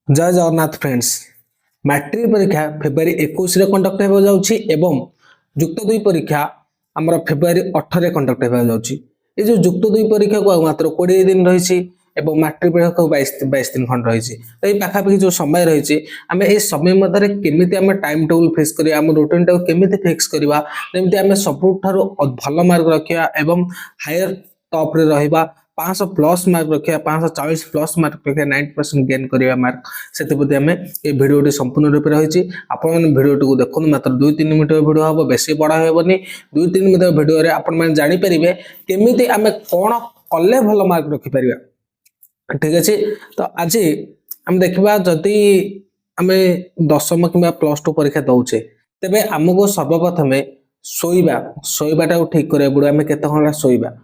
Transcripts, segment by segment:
जय Jagannath friends. Matric परीक्षा February 21 रे कंडक्ट हो जाउछि एवं युक्त दुई परीक्षा आमर फेब्रुआरी 18 कंडक्ट हो जाउछि। ए जो युक्त दुई परीक्षा को मात्र 20 दिन रहिछि एवं मैट्रिक परीक्षा को 22 दिन खंड रहिछि। तो ए पाखापाखि जो समय रहिछि आमे ए समय मध्यरे केमिति आमे टाइम टेबल फिक्स करिया आम रूटीन टा केमिति फिक्स करिवा जेमिति आमे सबुठारो भल मार्क रखिया एवं हायर टॉप रे रहिबा 500 प्लस मार्क रखिया 540 प्लस मार्क रखिया 90% गेन करिया मार्क सेते प्रति आमे ए भिडियोटी संपूर्ण रूप रहिछि। आपण माने भिडियोटी को देखुन मात्र 2-3 मिनिट भिडियो हबो बेसी बडा हेबनी। 2-3 मिनिट भिडियो रे आपण माने जानि परिबे केमिति आमे कोन कले भल मार्क रखि परिबा। ठीक अछि। तो आज हम देखिबा जदि आमे दशम किबा प्लस 2 परीक्षा दउछे तबे हमको सर्वप्रथमे सोइबाटा ठीक करे पड़ो। आमे केते घंटा सोइबा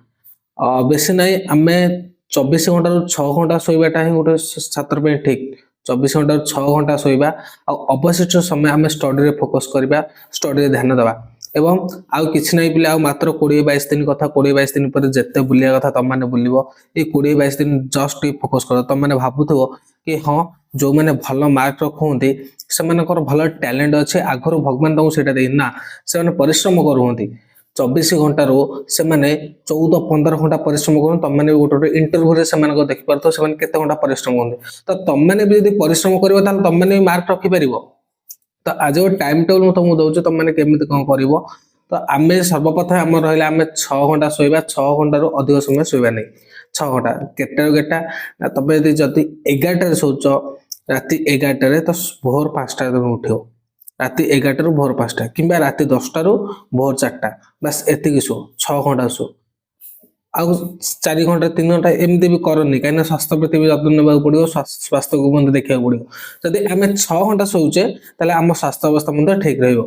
बेसी नहीं आमे 24 घंटा 6 घंटा सोइबाटा ही गोटे छात्र पे ठीक। 24 घंटा 6 घंटा सोइबा अवशिष्ट समय आमे स्टडी रे फोकस करबा, स्टडी रे ध्यान देबा एवं आउ किछ नहीं पिले मात्र 20-22 दिन कथा 20-22 दिन पर जत्ते बुलिया कथा तम माने बुलिबो। ए 20-22 दिन जस्ट फोकस कर। तम माने भाबुथबो कि हां जो माने भलो मार्क रखुंती से मानकर भलो टैलेंट अच्छे आगरो भगवान तमु सेटा दे ना से माने परिश्रम करूंती। 24 घंटा रो से माने 14-15 घंटा परिश्रम करूँ। तम माने गोटे इंटरव्यू रे से माने देखि परतो से माने केते घंटा परिश्रम करते। तो तम माने भी यदि परिश्रम करिवो ताल तम माने मार्क रखि परिवो। तो आज वो टाइम टेबल मु तुमको दउछ तम माने केमिति कोन करिवो। तो आमे सर्वप्रथम हम रहले आमे 6 घंटा सोइबा। 6 घंटा रो अधिक समय सोइबा नहीं। 6 घंटा केटा गेटा तबे यदि जति 11 रे सोच राति 11 रे तो भोर 5 टा उठियो। राति 11 ରୁ ଭୋର 5ଟା କିମ୍ବା ରାତି 10ଟା ରୁ ଭୋର 4ଟା ବାସ୍ एतिकी शो 6 घंटा शो आउ 4 घंटा 3 घंटा एमती भी करनी कहीं स्वास्थ्य प्रति भी जत्न नेबा पड़ो। स्वास्थ्य को बंद देखा पड़ो। जदि आम 6 घंटा शोचे ताले आम स्वास्थ्य अवस्था बंद ठीक रहिबो।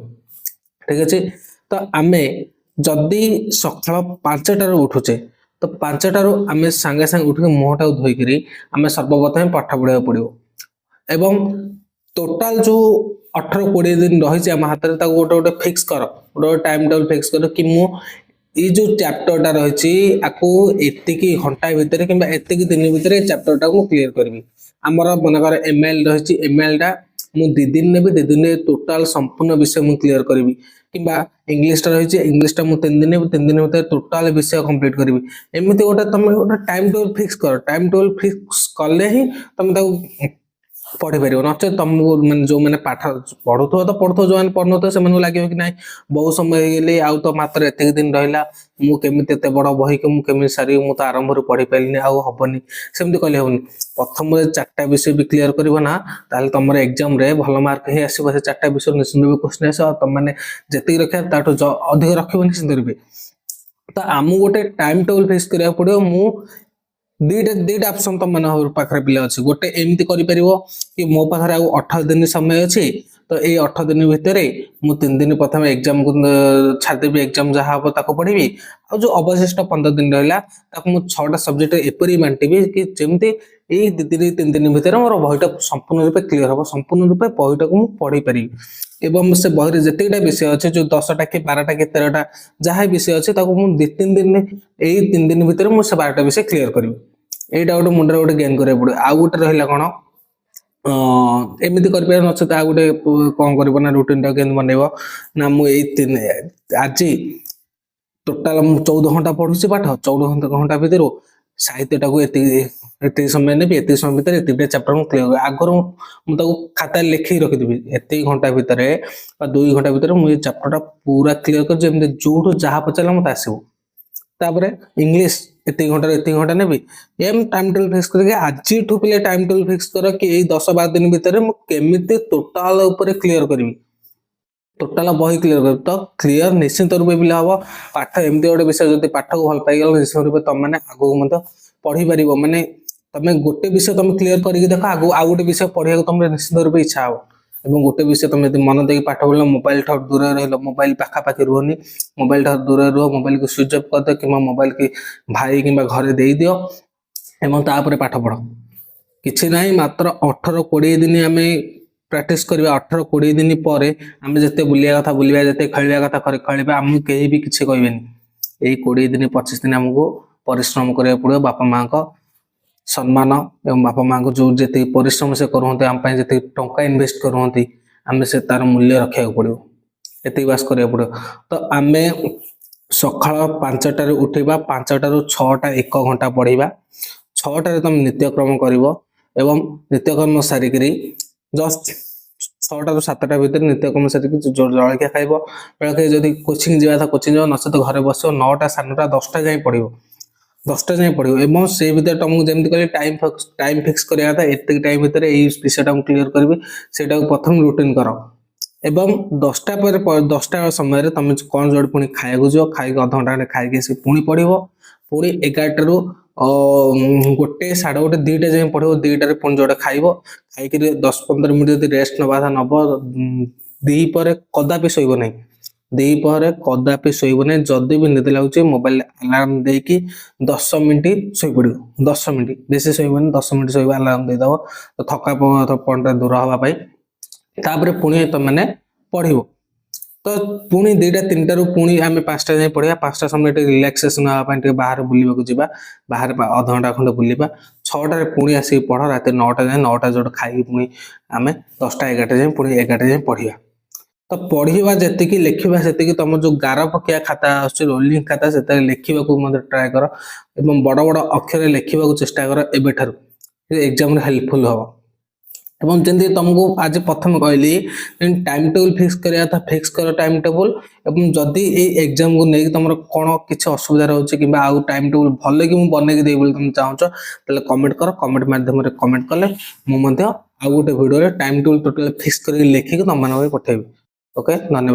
ठीक अच्छे। तो आम जदि सकाळ 5टा ରୁ उठुचे तो 5टा ରୁ आम सांगे सांगे उठ मुहटा धोईकरी आम सर्वप्रथम पाठ पढ़ा पड़ो एवं टोटाल जो 18-20 दिन रही आम हाथ में गोटे गोटे फिक्स कर गोटे टाइम टेबल फिक्स कर कि मु ये जो चैप्टरटा रही आपको एतिकी घंटा भितर कि एतिकी दिन भितर चैप्टरटा को क्लीयर करी। आमर मनकर एमएल रही एमएल टा मु 2 दिन ने 2 दिन टोटाल संपूर्ण विषय मु क्लीयर करी कि इंग्लिश रही इंग्लिश मु 3 दिन भितर टोटाल विषय कंप्लीट करी। एमती गोटे तुम गोटे टाइम टेबल फिक्स कर। टाइम टेबल फिक्स कले ही तुम पढ़ी पार नचे तुमको मैंने जो मैंने पाठ पढ़ु तो पढ़ु जो पढ़ु से लगे कि ना बहुत समय गली आउ तो मात्र एत दिन रहा मुझे बड़ बही के मुझे सारी मुझे तो आरंभ पढ़ी पारे आउ हेनी सेमती कहले हेनी। प्रथम 4टा विषय भी क्लीयर कर ना ताल तुम एग्जाम रे भल मार्क ही आसो। से 4टा विषय निश्चिंत भी क्वेश्चन आस तुम मैंने जी रखा ताठू अधिक रख निश्चिंत रूपे। तो आमको गोटे टाइम टेबल फिक्स करा पड़ो। मु दीटा ऑप्शन तुम मान पाखे पिला अच्छे गोटे एमती कर कि मो पाखे 18 दिन समय अच्छे तो ये 18 दिन भितर मु 3 दिन प्रथम एग्जाम को छाड़देवी। एग्जाम जहाँ हम ताको पढ़ी आ जो अवशिष्ट 15 दिन रहा मु 6टा सब्जेक्ट एपरी बांटिबी कि जमती यही 2-3 दिन भितर मोर बहीटा संपूर्ण रूपे क्लीयर हम। संपूर्ण रूपे बहीटा को पढ़ी पारि एवं से बही जितेटा विषय अच्छे जो 10टा कि 12टा कि 13टा जहाँ विषय अच्छे 2-3 दिन यही 3 दिन भितर मुझे 12टा विषय क्लीयर करी। एटा गोटे मुंडे गोटे गेन करा पड़ो। आउ गोटे रहा कौन एमती कर नचे आ गोटे कौन कर रुटीन टा के बनइब ना मुझे आज टोटाल 14 घंटा पढ़ुची पाठ 14 घंटा भितर साहित्यटा को एत समय ने एत समय भितर एत चैप्टर क्लीयर आगर मुझे खाता लिखी रखीदेवी एत घंटा भितर 2 घंटा भितर मुझे चैप्टर पूरा क्लीयर कर जो जहाँ पचारा मत आसो। तापर इंग्लिश एत घंटा नेबी एम टाइम टेबल फिक्स करके आज पे टाइम टेबल फिक्स कर कि 10-12 दिन भितर मुझे टोटाल ऊपर क्लीयर करी टोटाल बही क्लीयर कर। तो क्लीयर निश्चित रूपे भी हम पाठ एमती गोटे विषय जो पाठ को भल पाइगल निश्चित रूपे तुम मैंने आगे पढ़ी पार माने तुम गोटे विषय तुम क्लीयर करके देख आगो आउ गोटे विषय पढ़ा तुम निश्चित रूपे इच्छा हो। एवं गोटे विषय तुम यदि मन देख पाठ पढ़ल मोबाइल ठार दूर रह मोबाइल पाखापाखि रुहनी मोबाइल ठार दूर रुह मोबाइल को स्विच अफ कर दो कि मोबाइल की भाई कि घरे दे दियो एवं तापर पाठ पढ़ किसी ना मात्र 18-20 दिन आम प्रैक्टिस करवा। 18-20 दिन पर आम जिते बुलिया कथा बुलिया जिते खेलिया कथा खेलिया आमको कहीं भी किसी कहबेनि। यही 20 दिन 25 दिन आमको परिश्रम करा पड़ो बापा माँ को सम्मान एवं बापा माँ को जो जी परिश्रम से करते आम जी टंका इनवेस्ट करते आम से तार मूल्य रखा पड़ो ये बास करा पड़ो। तो आम सकाल 5टार उठा 5टारू 6टा 1 घंटा पढ़ा 6टार तुम नित्यक्रम कर नित्यकर्म सारिक जस्ट 6टारू 7टा भितर नित्यकर्म सारिक जलखिया खाइब जलखिया जब कोचिंग जावा कोचिंग जाओ नचेत घरे बस 9टा 9:30 10टा जाए पढ़ 10टा जाए पढ़ और से भितर तुमको जमी कह टाइम फिक्स करा था एत टाइम भितर विषयटा क्लीयर करी से प्रथम रुटीन कर एवं 10टा पर 10टा समय तुम कौन जो पुणी खाया जो खाई अध घंटा खाई पुणी पढ़ पुणी 11टारू 1 साढ़े 1 2टा जाए पढ़ 2टार पुणी जोटे खाइब खाई 10-15 मिनट जब रेस्ट नवा था नब दीपर कदापि शोब ना दीपर कदापि शोब ना जदि भी निद लगुच मोबाइल अलार्म देकी 10 मिनिट शोई पड़ 10 मिनिट बेसी शोबन 10 मिनिट शोब अलार्म देदेव तो थकापन दूर हाँपाई तापर पुणी तुम मैंने पढ़ तो पुणी 2टा 3टारू पुणी आम 5टा जाए पढ़ा 5टा समय रिलैक्सेशन हाँपाई बाहर बुलवाक जावा बाहर अध घंटा खंडे बुलवा 6टार पुणी आसिक पढ़ रात 9टा जाए 9टा जो खाई पुणी आम 10टा 11टा जाए पुणी 11टा जाए पढ़ा तो पढ़ा जी लिखा से तुम जो गार पकिया खाता रोलिंग खाता से लिखा ट्राए कर बड़ बड़ अक्षर लिखा चेष्टा कर एवं एग्जाम हेल्पफुल हम एवं जमी तुमको आज प्रथम कहली टाइम टेबल फिक्स करा था फिक्स कर टाइम टेबल एवं जदि एग्जाम को लेकिन तुम कौन किसी असुविधा रोचे कि आउ टाइम टेबल भल कि बनई देवी तुम चाहो तो कमेंट कर कमेंट माध्यम कमेंट कले मुझे आउ गोटे video time table total fix कर लिखिक तुम पठेबी। ओके धन्यवाद।